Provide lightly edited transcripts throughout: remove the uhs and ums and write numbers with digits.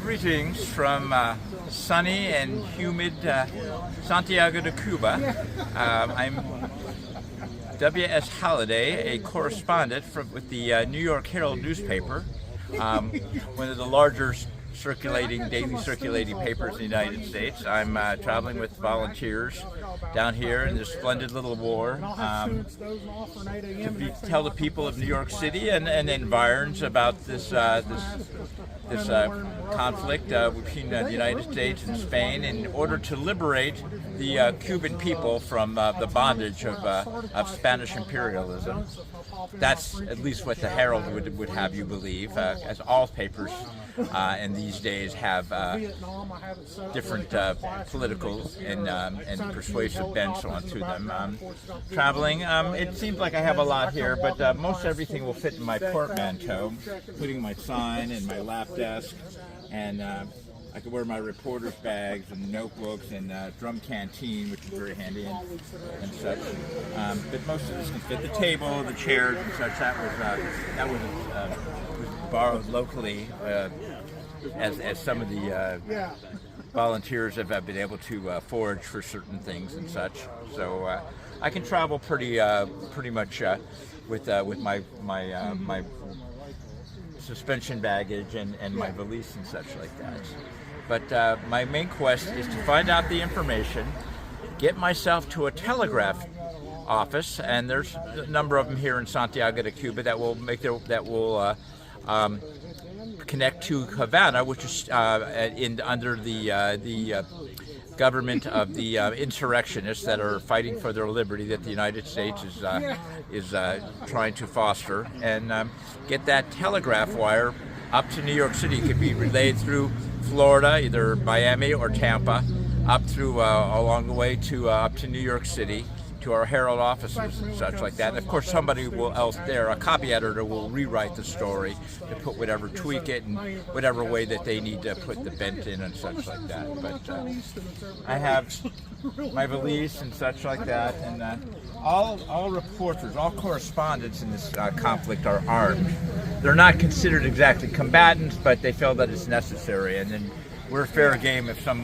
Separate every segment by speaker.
Speaker 1: Greetings from sunny and humid Santiago de Cuba. I'm S Halliday, a correspondent with the New York Herald newspaper, one of the larger daily circulating papers in the United States. I'm traveling with volunteers down here in this splendid little war to tell the people of New York City and environs about this conflict between the United States and Spain in order to liberate the Cuban people from the bondage of Spanish imperialism. That's at least what the Herald would have you believe, as all papers in these days have different political and persuasive bents onto them. Traveling, it seems like I have a lot here, but most everything will fit in my portmanteau, including my sign and my lap desk, and I can wear my reporter's bags and notebooks and drum canteen, which is very handy and such. But most of this can fit. The table, the chairs, and such. That was borrowed locally, as some of the volunteers have been able to forage for certain things and such. So I can travel pretty much with my suspension baggage and my valise and such like that. But my main quest is to find out the information, get myself to a telegraph office, and there's a number of them here in Santiago de Cuba that will connect to Havana, which is under the government of the insurrectionists that are fighting for their liberty that the United States is trying to foster, and get that telegraph wire up to New York City. It could be relayed through Florida, either Miami or Tampa, up through along the way to up to New York City, to our Herald offices and such like that. And of course, somebody else there, a copy editor, will rewrite the story to put whatever, tweak it in whatever way that they need to put the bent in and such like that. But I have my valise and such like that, and all reporters, all correspondents in this conflict are armed. They're not considered exactly combatants, but they feel that it's necessary, and then we're fair game if some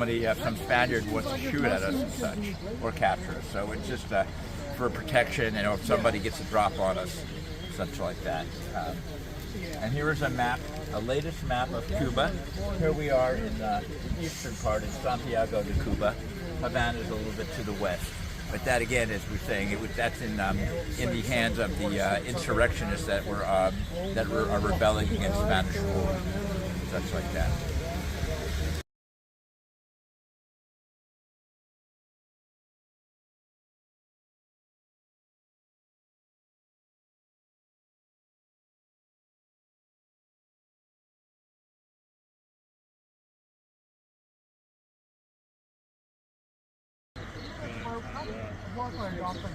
Speaker 1: Spaniard wants to shoot at us and such, or capture us. So it's just for protection, and if somebody gets a drop on us, such like that. And here is a map, a latest map of Cuba. Here we are in the eastern part, in Santiago de Cuba. Havana is a little bit to the west. But that, again, as we're saying, that's in the hands of the insurrectionists that are rebelling against Spanish rule, such like that.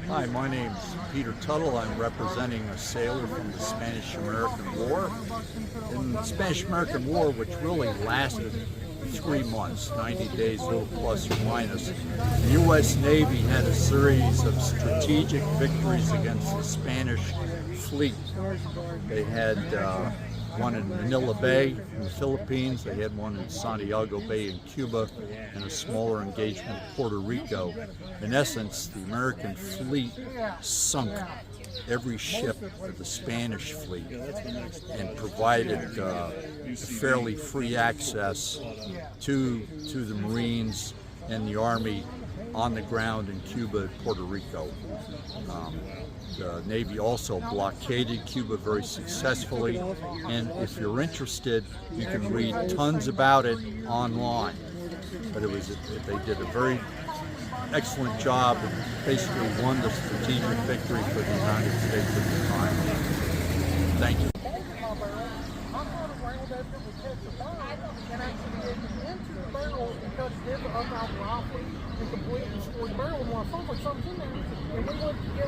Speaker 2: Hi, my name's Peter Tuttle. I'm representing a sailor from the Spanish-American War. In the Spanish-American War, which really lasted 3 months, 90 days, a little plus or minus, the U.S. Navy had a series of strategic victories against the Spanish fleet. They had one in Manila Bay in the Philippines, they had one in Santiago Bay in Cuba, and a smaller engagement in Puerto Rico. In essence, the American fleet sunk every ship of the Spanish fleet and provided fairly free access to the Marines and the Army on the ground in Cuba and Puerto Rico. The Navy also blockaded Cuba very successfully, and if you're interested, you can read tons about it online. But they did a very excellent job and basically won the strategic victory for the United States at the time. Thank you.
Speaker 3: And completely destroyed the barrel, and I felt like something's in there, and we went to get